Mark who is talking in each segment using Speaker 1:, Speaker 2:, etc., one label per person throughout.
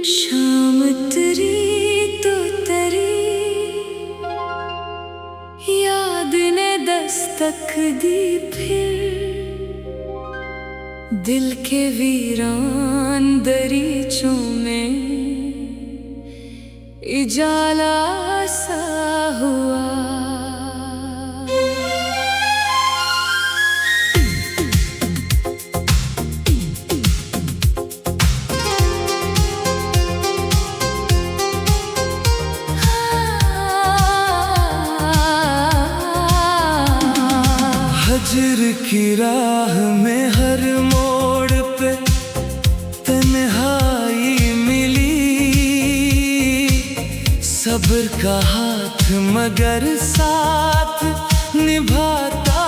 Speaker 1: शाम तरी तो तरी याद ने दस्तक दी फिर दिल के वीरान दरीचों में इजाला सा हुआ।
Speaker 2: हजर की राह में हर मोड़ पे तन्हाई मिली, सब्र का हाथ मगर साथ निभाता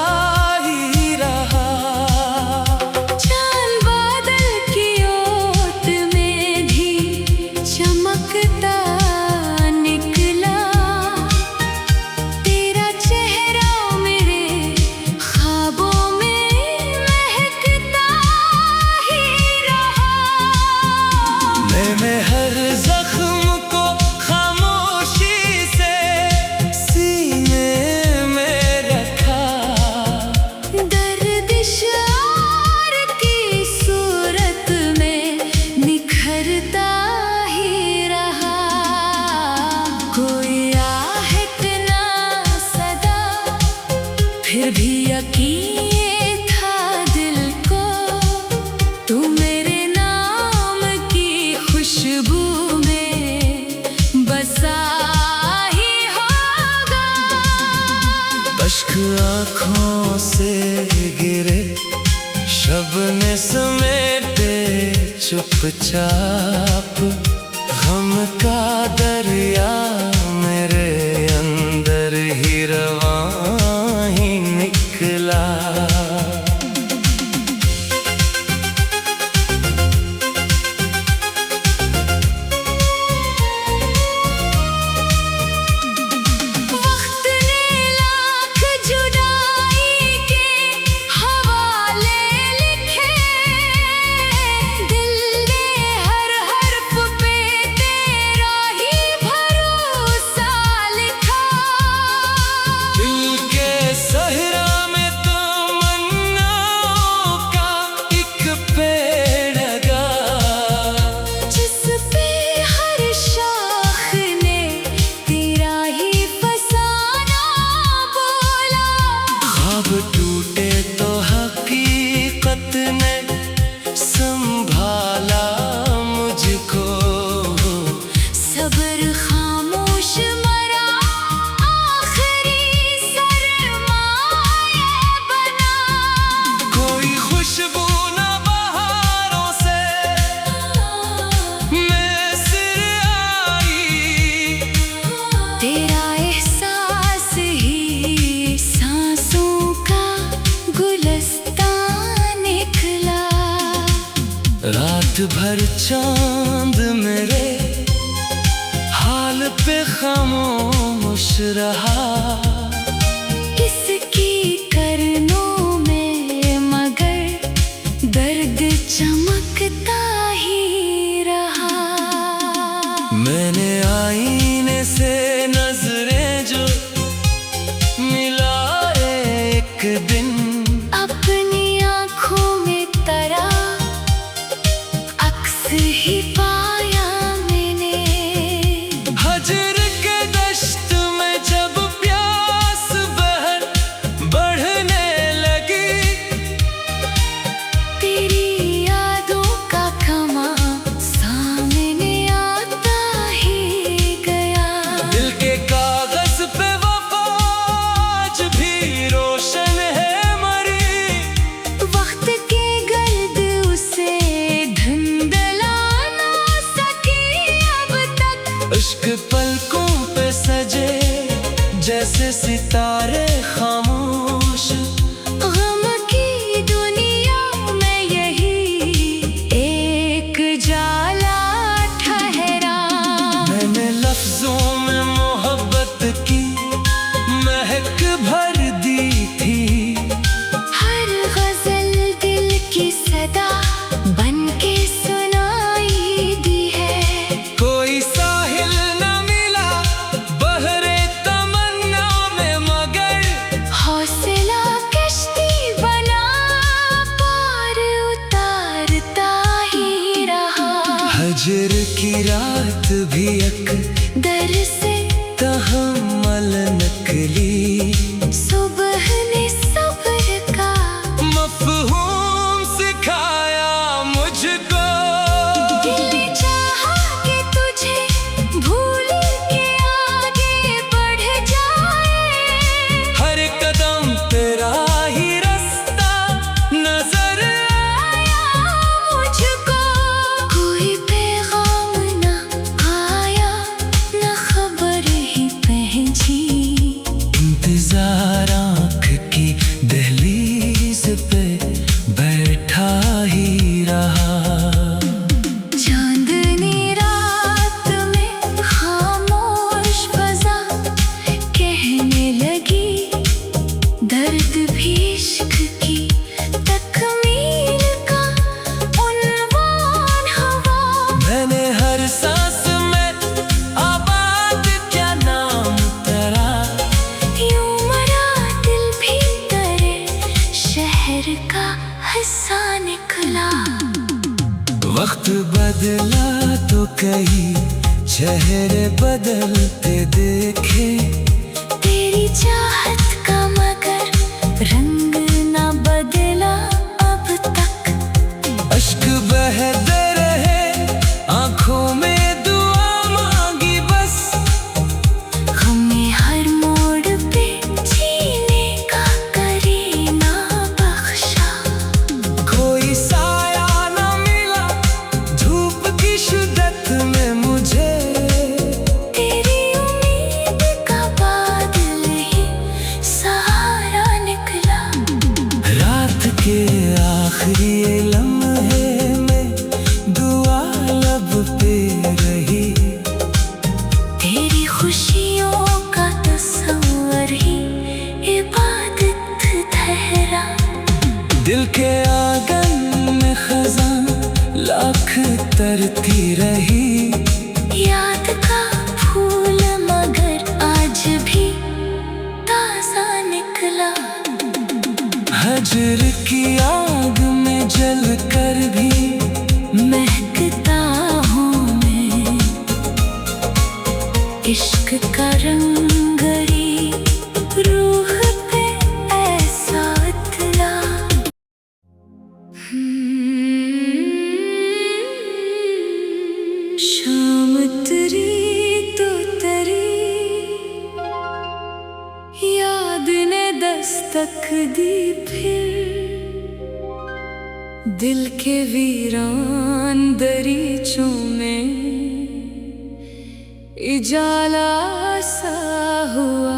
Speaker 2: ही रहा।
Speaker 1: चांद बादल की ओट में भी चमकता निकला, तेरा चेहरा मेरे ख्वाबों में महकता ही रहा।
Speaker 2: मैंने हर जख्म को खामोशी से सीने में रखा,
Speaker 1: दर्द शार की सूरत में निखरता ही रहा। कोई आहट ना सदा, फिर भी यकीन था दिल को, तू मेरे नाम की खुशबू में बसा ही होगा।
Speaker 2: अश्क आँखों से गिरे शबने समेटे चुपचाप, गम का दरिया मेरे अंदर ही रवां ही निकला।
Speaker 1: वक्त ने लाख जुदाई के हवाले लिखे, दिल ने हर हर्फ पे तेरा ही भरोसा लिखा।
Speaker 2: दिल के सहरा में तमन्नाओं का एक पेड़ लगा,
Speaker 1: जिस पे हर शाख ने तेरा ही फसाना बोला।
Speaker 2: ख्वाब टूटे तो हकीकत ने संभाला मुझको,
Speaker 1: सब्र खामोश मरा आखिरी सरमाए बना।
Speaker 2: कोई खुशबू न बहारों से मैसर आई,
Speaker 1: तेरा एहसास ही सांसों का गुलस्तान निकला।
Speaker 2: रात भर चांद मेरे हाल पे खामोश रहा,
Speaker 1: किसकी करनों में मगर दर्द चमकता ही रहा।
Speaker 2: मैंने आईने से नजरें जो मिलाए एक दिन,
Speaker 1: अपनी आँखों में तरा अक्स ही पाया मैंने।
Speaker 2: हजर के दश्त में जब प्यास बहन बढ़ने लगी,
Speaker 1: तेरी यादों का खमा सामने आता ही गया।
Speaker 2: दिल के कागज पे वफा आज भी रोशन है मरी,
Speaker 1: वक्त के गर्द उसे धुंधला ना सकी अब तक।
Speaker 2: इश्क पलकों पे सजे जैसे सितारे खामोश,
Speaker 1: गम की दुनिया में यही एक जाला ठहरा।
Speaker 2: मैंने लफ्जों में मोहब्बत की महक भर दी थी,
Speaker 1: हर गजल दिल की
Speaker 2: हजर की रात भी एक
Speaker 1: दर से
Speaker 2: तहम्मल नकली,
Speaker 1: सुबह ने सब्र का
Speaker 2: मफ़हूम सिखाया मुझको।
Speaker 1: दिल चाहा कि तुझे भूल के आगे बढ़ जाए,
Speaker 2: हर कदम तेरा ही रास्ता नजर
Speaker 1: आया मुझको। कोई पैगाम न आया, न खबर ही पहुंची।
Speaker 2: इंतजार आँख की दहलीज पे बैठा ही रहा।
Speaker 1: चांदनी रात में खामोश फ़ज़ा कहने लगी, दर्द भी इश्क की तकमील का उन्वान हुआ।
Speaker 2: मैंने हर सांस में आबाद क्या नाम तेरा,
Speaker 1: यूं मरा दिल भी तेरे शहर का हिस्सा निकला।
Speaker 2: वक्त बदला तो कई चेहरे बदलते देखे,
Speaker 1: तेरी चाहत का मगर रंग न बदला अब तक।
Speaker 2: अश्क बहते रहे आंखों में दुआ मांगी बस,
Speaker 1: हमें हर मोड़ पे जीने का करीना बख्शा।
Speaker 2: कोई साया न मिला धूप की शिद्दत में मुझे,
Speaker 1: तेरी उम्मीद का बादल ही सहारा निकला।
Speaker 2: रात के आखिरी लम्हे में दुआ लब पे रही,
Speaker 1: तेरी खुशियों का तस्वर ही इबादत ठहरा।
Speaker 2: दिल के आंगन में खज़ां लाख तरती रही।
Speaker 1: याद का फूल मगर आज भी ताज़ा निकला।
Speaker 2: हजर की आग में जल कर भी
Speaker 1: महकता हूँ मैं, इश्क का रंगरी रूह पे ऐसा उतरा। शाम तरी तो तरी, याद ने दस्तक दी फिर। दिल के वीरान दरीचों में इजाला सा हुआ।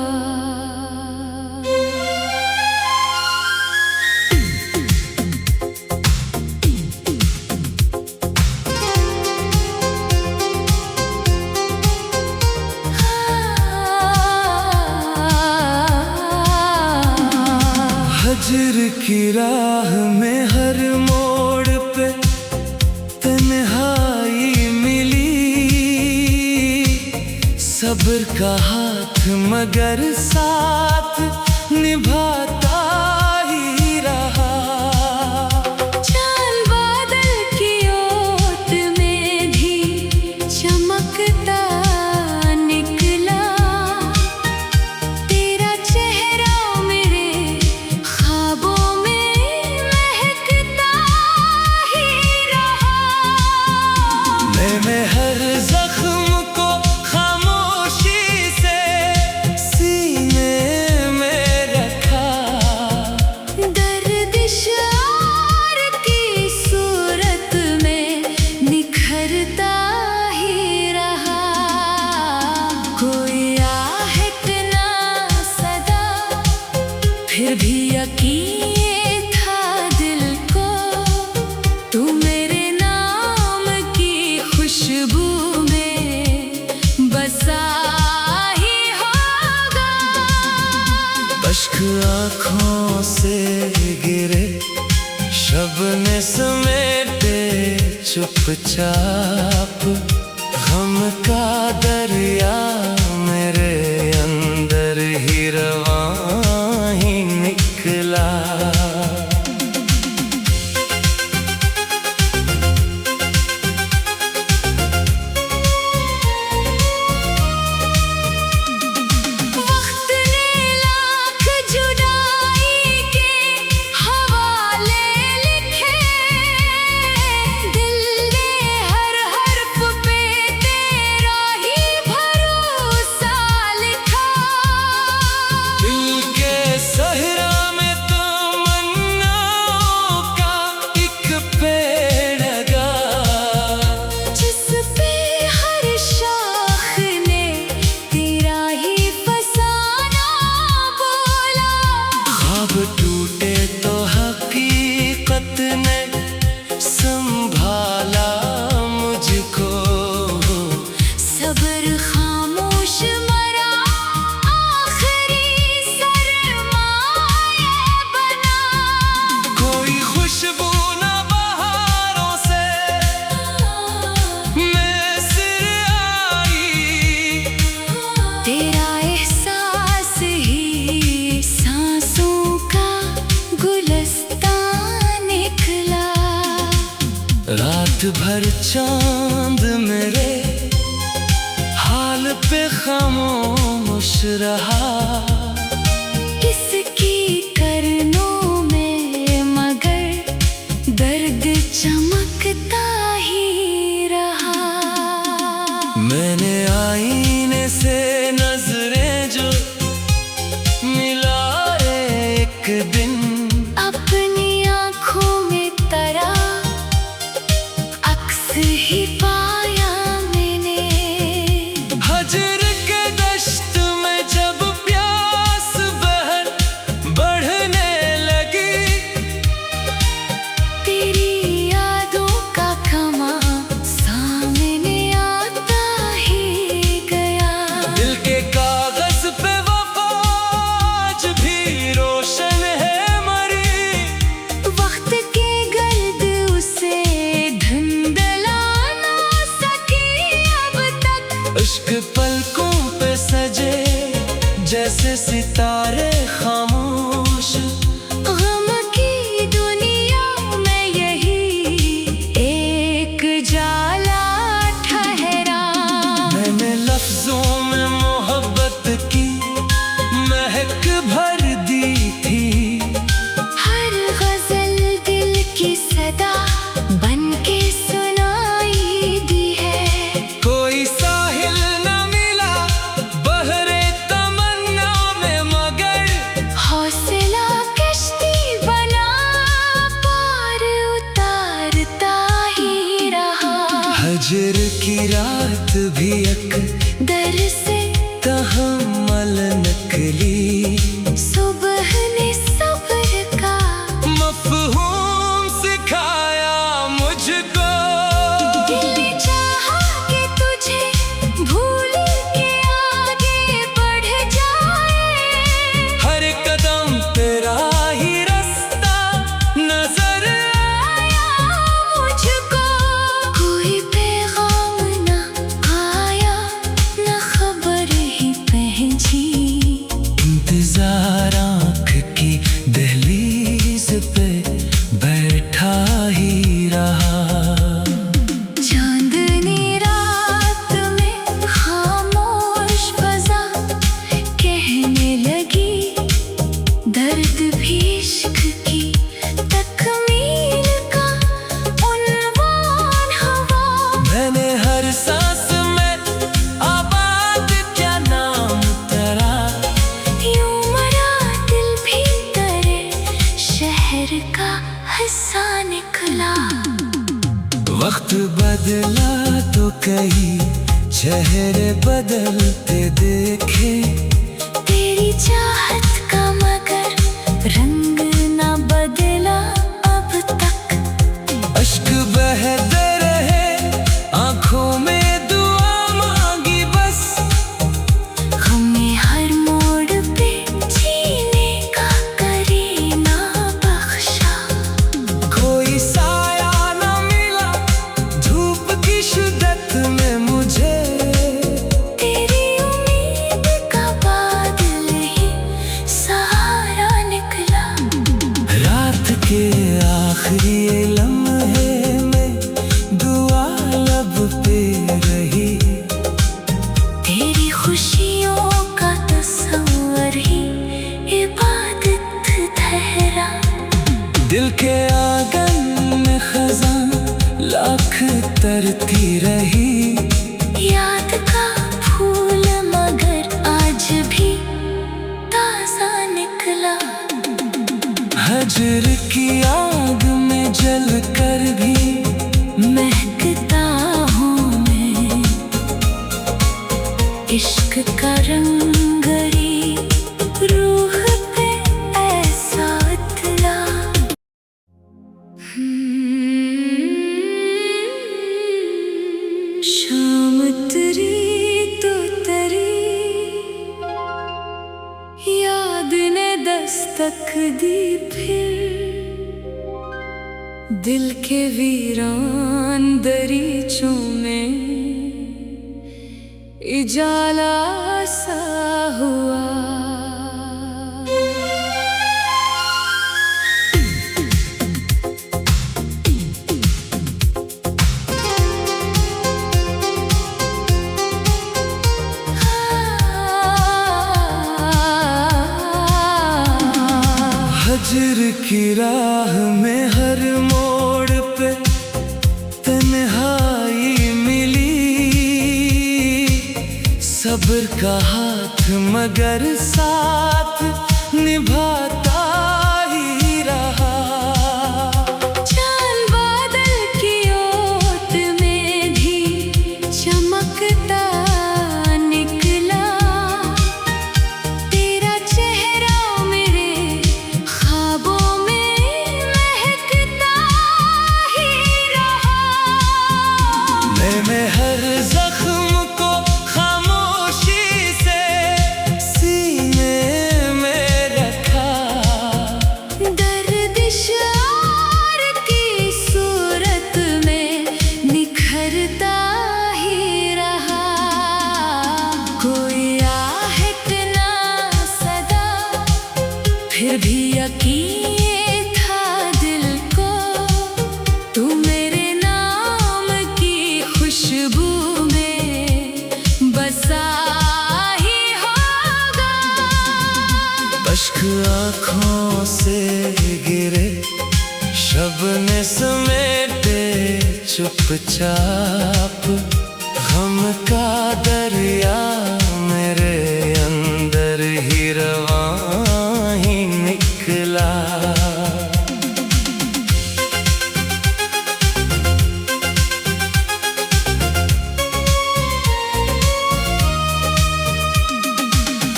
Speaker 2: हजर की राह में हर मोड़ पे तन्हाई मिली, सब्र का हाथ मगर साथ निभाता ही रहा।
Speaker 1: चांद बादल की ओट में भी चमकता निकला, तेरा चेहरा मेरे ख्वाबों में महकता ही रहा।
Speaker 2: मैंने हर जख्म को खामोशी से सीने में रखा,
Speaker 1: दर्द शार की सूरत में निखरता ही रहा। कोई आहट ना सदा, फिर भी यकीन था दिल को, तू मेरे नाम की खुशबू में बसा ही होगा।
Speaker 2: अश्क आँखों से गिरे शबने समेटे चुपचाप, गम का दरिया मेरे अंदर ही रवां ही निकला। रात भर चांद मेरे हाल पे खामोश रहा।
Speaker 1: किसकी करनों में मगर दर्द चमकता ही रहा।
Speaker 2: मैंने आईने से नजरें जो मिलाए एक दिन,
Speaker 1: अपनी आँखों में तरा अक्स ही पाया मैंने।
Speaker 2: हजर के दश्त में जब प्यास बहर बढ़ने लगी,
Speaker 1: तेरी यादों का खमा सामने आता ही गया।
Speaker 2: दिल के कागज पे वफा आज भी रोशन है मरी।
Speaker 1: वक्त के गर्द उसे धुंधला ना सकी अब तक।
Speaker 2: इश्क पलकों पे सजे जैसे सितारे खामोश।
Speaker 1: गम की दुनिया में यही एक जाला ठहरा।
Speaker 2: मैंने लफ्जों में मोहब्बत की महक भर दी थी।
Speaker 1: हर गजल दिल की सदा बन के सुनाई दी है।
Speaker 2: कोई साहिल न मिला बहरे तमन्ना में मगर,
Speaker 1: हौसला कश्ती बना पार उतारता ही रहा।
Speaker 2: हजर की रात भी एक
Speaker 1: दर से
Speaker 2: तहम्मुल नकली।
Speaker 1: सुबह ने सब्र का
Speaker 2: मफ़हूम सिखाया मुझको।
Speaker 1: दिल चाहा कि तुझे भूल के आगे बढ़ जाए।
Speaker 2: हर कदम तेरा ही रास्ता नजर
Speaker 1: आया मुझको। कोई पैगाम न आया न खबर ही पहुंची।
Speaker 2: इंतजार आँख की दहलीज पे बैठा ही रहा।
Speaker 1: चांदनी रात में खामोश फजा कहने लगी, दर्द भी इश्क की तकमील का उन्वान हुआ।
Speaker 2: मैंने हर सांस में आबाद क्या नाम तेरा।
Speaker 1: यूं मरा दिल भीतर शहर का हिस्सा निकला।
Speaker 2: वक्त बदला तो कई चेहरे बदलते देखे।
Speaker 1: तेरी चाहत का मगर रंग न बदला अब तक।
Speaker 2: अश्क बहते रहे आंखों में दुआ मांगी बस।
Speaker 1: हमें हर मोड़ पे जीने का करीना बख्शा।
Speaker 2: कोई साया न मिला धूप की शिद्दत में मुझे।
Speaker 1: तेरी उम्मीद का बादल ही सहारा निकला।
Speaker 2: रात के आखिरी लम्हे में दुआ लब पे रही।
Speaker 1: तेरी खुशियों का तस्वर ही इबादत ठहरा।
Speaker 2: दिल के आंगन में खजान लाख तरती रही।
Speaker 1: याद का फूल मगर आज भी ताजा निकला।
Speaker 2: हजर की आग में जल कर भी
Speaker 1: महकता हूँ मैं इश्क का रंगरी रूह पे ऐसा उतरा। शाम तरी तो तरी याद ने दस्तक दी फिर। दिल के वीरान दरीचों में उजाला सा हुआ।
Speaker 2: का हाथ मगर साथ निभाता ही रहा।
Speaker 1: चांद बादल की ओट में भी चमकता निकला, तेरा चेहरा मेरे ख्वाबों में महकता ही रहा।
Speaker 2: मैंने हर जख्म को खामोशी से सीने में रखा,
Speaker 1: दर्द इश्क़ की सूरत में निखरता ही रहा। कोई आहट ना सदा, फिर भी यकीन था दिल को, तू मेरे नाम की खुशबू में बसा ही होगा।
Speaker 2: अश्क आँखों से गिरे शबने समेटे चुपचाप, गम का दरिया मेरे अंदर ही रवां ही निकला।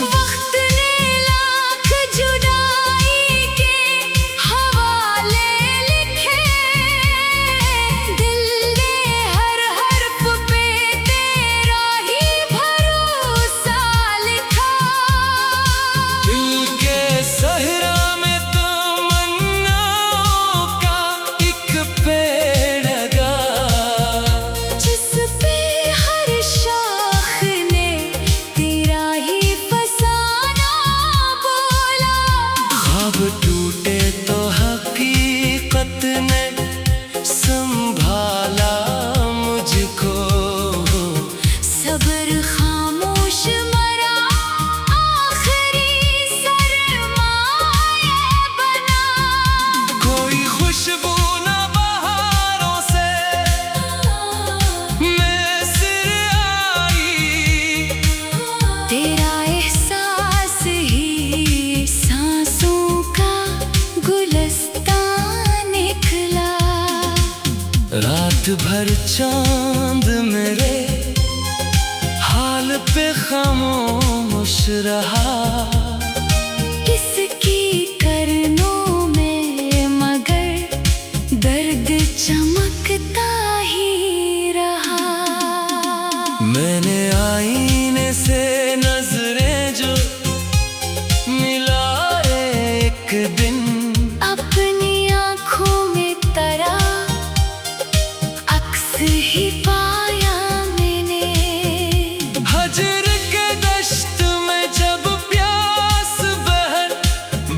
Speaker 1: वक्त ने लाख जुदाई के हवाले लिखे, दिल ने हर हर्फ पे तेरा ही भरोसा लिखा।
Speaker 2: दिल के सहरा में तमन्नाओं का एक पेड़ लगा,
Speaker 1: जिस पे हर शाख ने तेरा ही फसाना बोला।
Speaker 2: ख्वाब टूटे तो हकीकत ने संभाला मुझको,
Speaker 1: सब्र खामोश मरा आखिरी सरमाए बना।
Speaker 2: कोई खुशबू न बहारों से मैसर आई,
Speaker 1: तेरा एहसास ही सांसों का गुलस्तान निकला।
Speaker 2: रात भर चांद मेरे हाल पे खामोश रहा,
Speaker 1: इसकी करनों में मगर दर्द चमकता ही रहा।
Speaker 2: मैंने आईने से नजरें जो मिलाए एक दिन,
Speaker 1: अपनी आँखों में तरा अक्स ही पाया मैंने।
Speaker 2: हजर के दश्त में जब प्यास बहर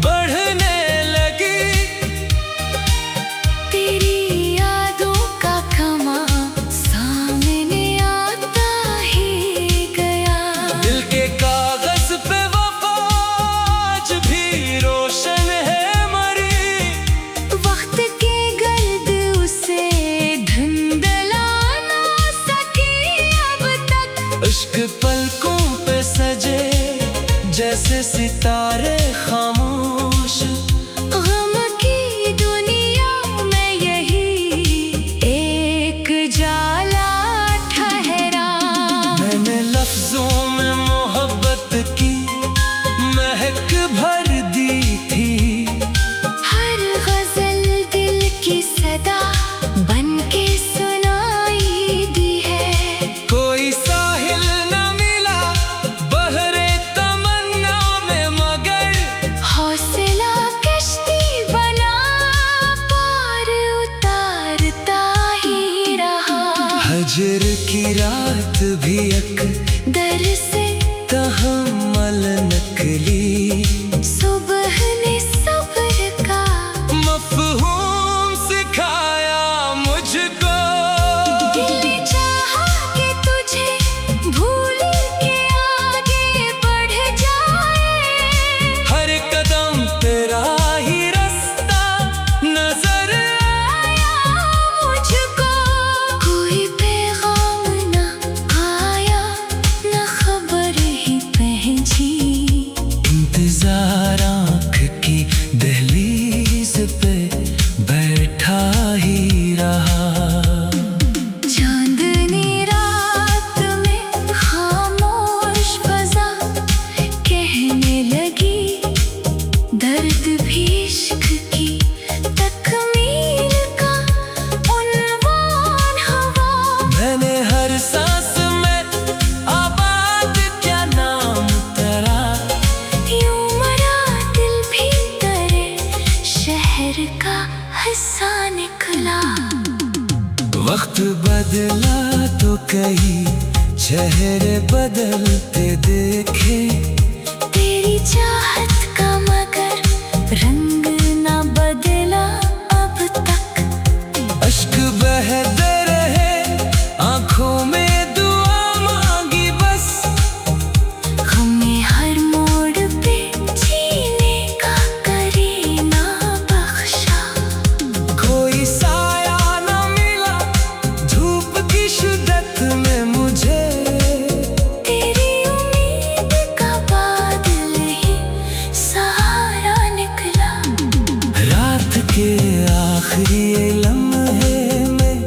Speaker 2: बढ़ने लगी,
Speaker 1: तेरी यादों का खमा सामने आता ही गया।
Speaker 2: दिल के कागज पे वफा आज भी रोशन है मरी,
Speaker 1: वक्त के गर्द उसे धुंधला ना सकी अब तक।
Speaker 2: इश्क पलकों पे सजे जैसे सितारे खामोश,
Speaker 1: गम की दुनिया में यही एक जाला ठहरा।
Speaker 2: मैंने लफ्जों में मोहब्बत की महक भर दी थी,
Speaker 1: हर गजल दिल की सदा बन के सुनाई दी है।
Speaker 2: कोई साहिल न मिला बहरे तमन्ना में मगर,
Speaker 1: हौसला कश्ती बना पार उतारता ही रहा।
Speaker 2: हजर की रात भी एक
Speaker 1: दर से
Speaker 2: तहम्मल नकली,
Speaker 1: सुबह ने सब्र का
Speaker 2: मफ़हूम सिखाया मुझको।
Speaker 1: दिल चाहा कि तुझे भूल के आगे बढ़ जाए,
Speaker 2: हर कदम तेरा ही रास्ता नजर
Speaker 1: आया मुझको। कोई पैगाम न आया न खबर
Speaker 2: ही रहा।
Speaker 1: चांदनी रात में खामोश फजा कहने लगी, दर्द भी इश्क की तकमील का उन्वान हवा।
Speaker 2: मैंने हर सांस में आबाद क्या नाम तेरा,
Speaker 1: यूं मरा दिल भी तेरे शहर का हिस्सा निकला।
Speaker 2: वक्त बदला तो कई चेहरे बदलते देखे,
Speaker 1: तेरी चाहत का मगर रंग ना बदला अब तक।
Speaker 2: अश्क बहते रहे आंखों में दुआ मांगी बस,
Speaker 1: हमें हर मोड़ पे जीने का करीना बख्शा।
Speaker 2: कोई साया न मिला धूप की शिद्दत में मुझे,
Speaker 1: तेरी उम्मीद का बादल ही सहारा निकला।
Speaker 2: रात के आखिरी लम्हे में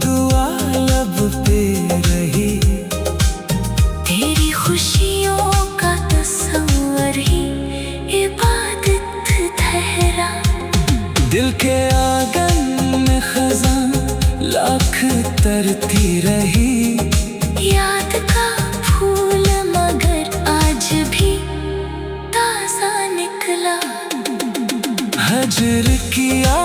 Speaker 2: दुआ लब पे रही,
Speaker 1: तेरी खुशियों का तस्वर ही इबादत ठहरा।
Speaker 2: दिल के आंगन में खज़ां लाख तरती रही,
Speaker 1: याद का फूल मगर आज भी ताज़ा निकला।
Speaker 2: हजर किया